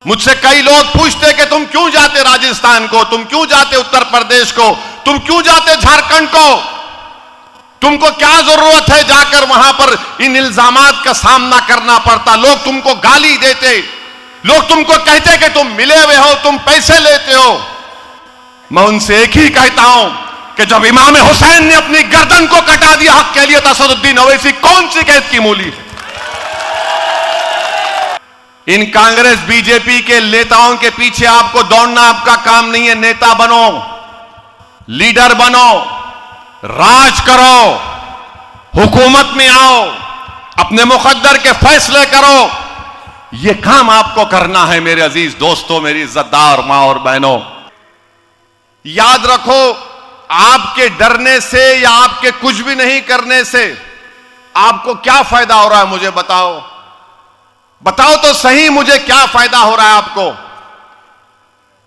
मुझसे कई लोग पूछते कि तुम क्यों जाते राजस्थान को, तुम क्यों जाते उत्तर प्रदेश को, तुम क्यों जाते झारखंड को, तुमको क्या जरूरत है जाकर वहां पर इन इल्जामात का सामना करना पड़ता। लोग तुमको गाली देते, लोग तुमको कहते कि तुम मिले हुए हो, तुम पैसे लेते हो। मैं उनसे एक ही कहता हूं कि जब इमाम हुसैन ने अपनी गर्दन को कटा दिया हक के लिए, तो असदुद्दीन ओवैसी कौन सी कैद की मूली है। इन कांग्रेस बीजेपी के नेताओं के पीछे आपको दौड़ना आपका काम नहीं है। नेता बनो, लीडर बनो, राज करो, हुकूमत में आओ, अपने मुकद्दर के फैसले करो। यह काम आपको करना है मेरे अजीज दोस्तों, मेरी इज्जतदार मां और बहनों। याद रखो, आपके डरने से या आपके कुछ भी नहीं करने से आपको क्या फायदा हो रहा है, मुझे बताओ। बताओ तो सही, मुझे क्या फायदा हो रहा है आपको।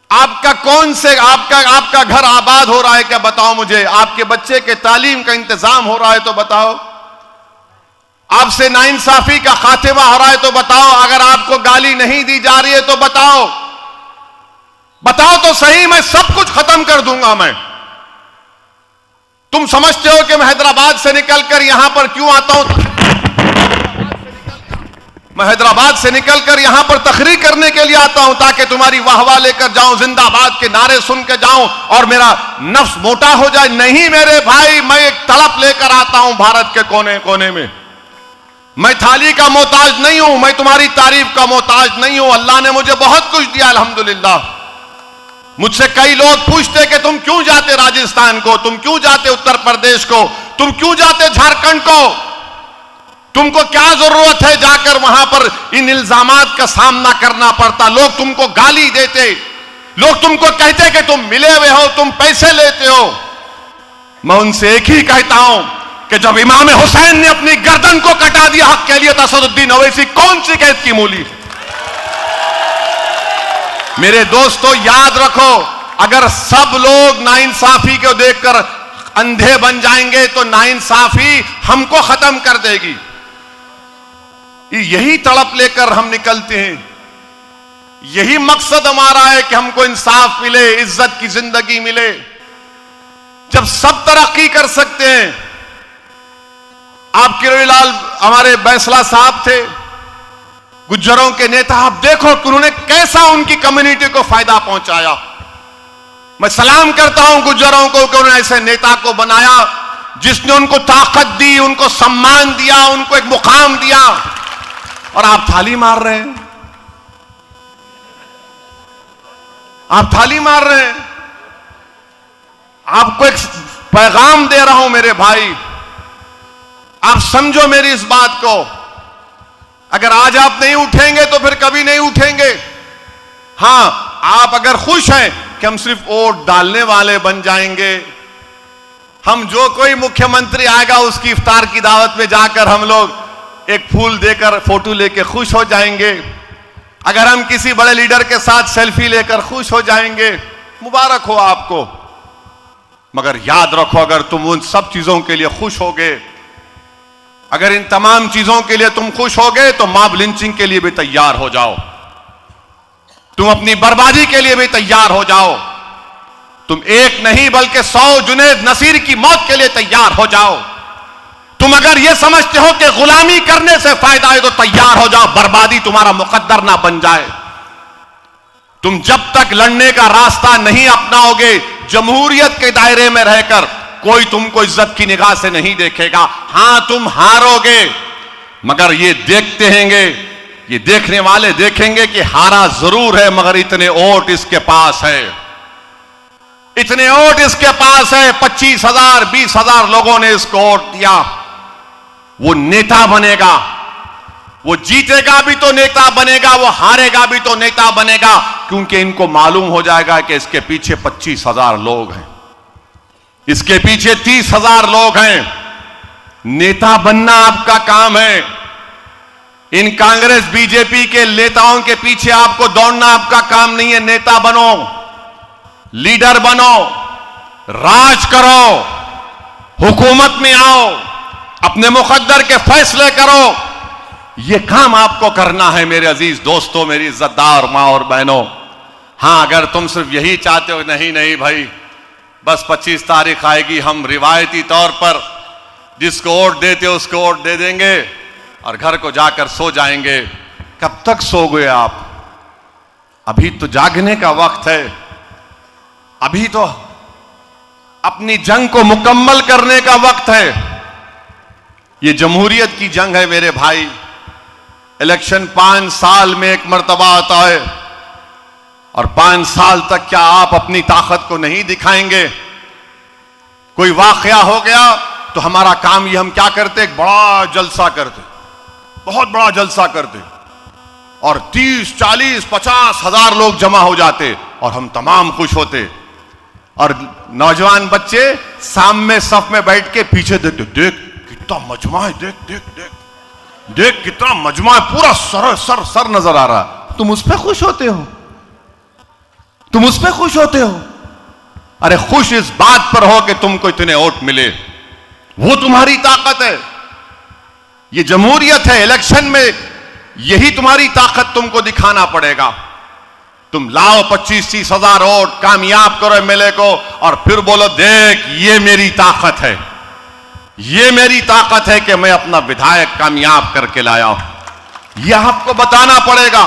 आपका कौन से आपका घर आबाद हो रहा है क्या, बताओ मुझे। आपके बच्चे के तालीम का इंतजाम हो रहा है तो बताओ। आपसे नाइंसाफी का खात्मा हो रहा है तो बताओ। अगर आपको गाली नहीं दी जा रही है तो बताओ। बताओ तो सही, मैं सब कुछ खत्म कर दूंगा। तुम समझते हो कि मैं हैदराबाद से निकलकर यहां पर क्यों आता हूं। मैं हैदराबाद से निकलकर यहां पर तकरीर करने के लिए आता हूं ताकि तुम्हारी वाहवाह लेकर जाऊं, जिंदाबाद के नारे सुन के जाऊं और मेरा नफ्स मोटा हो जाए। नहीं मेरे भाई, मैं एक तड़प लेकर आता हूं भारत के कोने कोने में। मैं थाली का मोहताज नहीं हूं, मैं तुम्हारी तारीफ का मोहताज नहीं हूं। अल्लाह ने मुझे बहुत कुछ दिया अल्हम्दुलिल्लाह। मुझसे कई लोग पूछते कि तुम क्यों जाते राजस्थान को, तुम क्यों जाते उत्तर प्रदेश को, तुम क्यों जाते झारखंड को, तुमको क्या जरूरत है जाकर वहां पर इन इल्जामात का सामना करना पड़ता। लोग तुमको गाली देते, लोग तुमको कहते कि तुम मिले हुए हो, तुम पैसे लेते हो। मैं उनसे एक ही कहता हूं कि जब इमाम हुसैन ने अपनी गर्दन को कटा दिया हक के लिए, तो असदुद्दीन ओवैसी कौन सी कैद की मूली है। मेरे दोस्तों याद रखो, अगर सब लोग नाइंसाफी को देखकर अंधे बन जाएंगे तो नाइंसाफी हमको खत्म कर देगी। यही तड़प लेकर हम निकलते हैं, यही मकसद हमारा है कि हमको इंसाफ मिले, इज्जत की जिंदगी मिले। जब सब तरक्की कर सकते हैं, आप किरोड़ीलाल हमारे बैंसला साहब थे, गुज्जरों के नेता, आप देखो कि उन्होंने कैसा उनकी कम्युनिटी को फायदा पहुंचाया। मैं सलाम करता हूं गुज्जरों को कि उन्होंने ऐसे नेता को बनाया जिसने उनको ताकत दी, उनको सम्मान दिया, उनको एक मुकाम दिया। और आप थाली मार रहे हैं, आप थाली मार रहे हैं। आपको एक पैगाम दे रहा हूं मेरे भाई, आप समझो मेरी इस बात को। अगर आज आप नहीं उठेंगे तो फिर कभी नहीं उठेंगे। हां, आप अगर खुश हैं कि हम सिर्फ वोट डालने वाले बन जाएंगे, हम जो कोई मुख्यमंत्री आएगा उसकी इफ्तार की दावत में जाकर हम लोग एक फूल देकर फोटो लेकर खुश हो जाएंगे, अगर हम किसी बड़े लीडर के साथ सेल्फी लेकर खुश हो जाएंगे, मुबारक हो आपको। मगर याद रखो, अगर तुम उन सब चीजों के लिए खुश होगे, अगर इन तमाम चीजों के लिए तुम खुश होगे, तो मॉब लिंचिंग के लिए भी तैयार हो जाओ, तुम अपनी बर्बादी के लिए भी तैयार हो जाओ। तुम एक नहीं बल्कि 100 जुनैद नसीर की मौत के लिए तैयार हो जाओ। तुम अगर यह समझते हो कि गुलामी करने से फायदा है तो तैयार हो जाओ, बर्बादी तुम्हारा मुकद्दर ना बन जाए। तुम जब तक लड़ने का रास्ता नहीं अपनाओगे, जमहूरियत के दायरे में रहकर कोई तुमको इज्जत की निगाह से नहीं देखेगा। हां, तुम हारोगे, मगर ये देखते हैंगे, ये देखने वाले देखेंगे कि हारा जरूर है, मगर इतने वोट इसके पास है, इतने वोट इसके पास है। 25,000 20,000 लोगों ने इसको वोट दिया। वो नेता बनेगा, वो जीतेगा भी तो नेता बनेगा, वो हारेगा भी तो नेता बनेगा, क्योंकि इनको मालूम हो जाएगा कि इसके पीछे 25,000 लोग हैं, इसके पीछे 30,000 लोग हैं। नेता बनना आपका काम है। इन कांग्रेस बीजेपी के नेताओं के पीछे आपको दौड़ना आपका काम नहीं है। नेता बनो, लीडर बनो, राज करो, हुकूमत में आओ, अपने मुकद्दर के फैसले करो। ये काम आपको करना है मेरे अजीज दोस्तों, मेरी इज्जतदार माँ और बहनों। हां, अगर तुम सिर्फ यही चाहते हो, नहीं नहीं भाई, बस 25 तारीख आएगी, हम रिवायती तौर पर जिसको वोट देते हो उसको वोट दे देंगे और घर को जाकर सो जाएंगे। कब तक सोओगे आप? अभी तो जागने का वक्त है, अभी तो अपनी जंग को मुकम्मल करने का वक्त है। ये जमहूरियत की जंग है मेरे भाई। इलेक्शन 5 साल में एक मर्तबा आता है और 5 साल तक क्या आप अपनी ताकत को नहीं दिखाएंगे? कोई वाकया हो गया तो हमारा काम ये, हम क्या करते, एक बड़ा जलसा करते, बहुत बड़ा जलसा करते और 30, 40, 50 हजार लोग जमा हो जाते और हम तमाम खुश होते और नौजवान बच्चे सामने सफ में बैठ के पीछे देखते, देख कितना मजमा है, देख देख देख देख कितना मजमा है, पूरा सर सर सर नजर आ रहा। तुम उस पर खुश होते हो? तुम उस पर खुश होते हो? अरे खुश इस बात पर हो कि तुमको इतने वोट मिले, वो तुम्हारी ताकत है। ये जमहूरियत है, इलेक्शन में यही तुम्हारी ताकत तुमको दिखाना पड़ेगा। तुम लाओ 25-30 हजार वोट, कामयाब करो एमएलए को और फिर बोलो देख ये मेरी ताकत है, ये मेरी ताकत है कि मैं अपना विधायक कामयाब करके लाया हूं। यह आपको बताना पड़ेगा।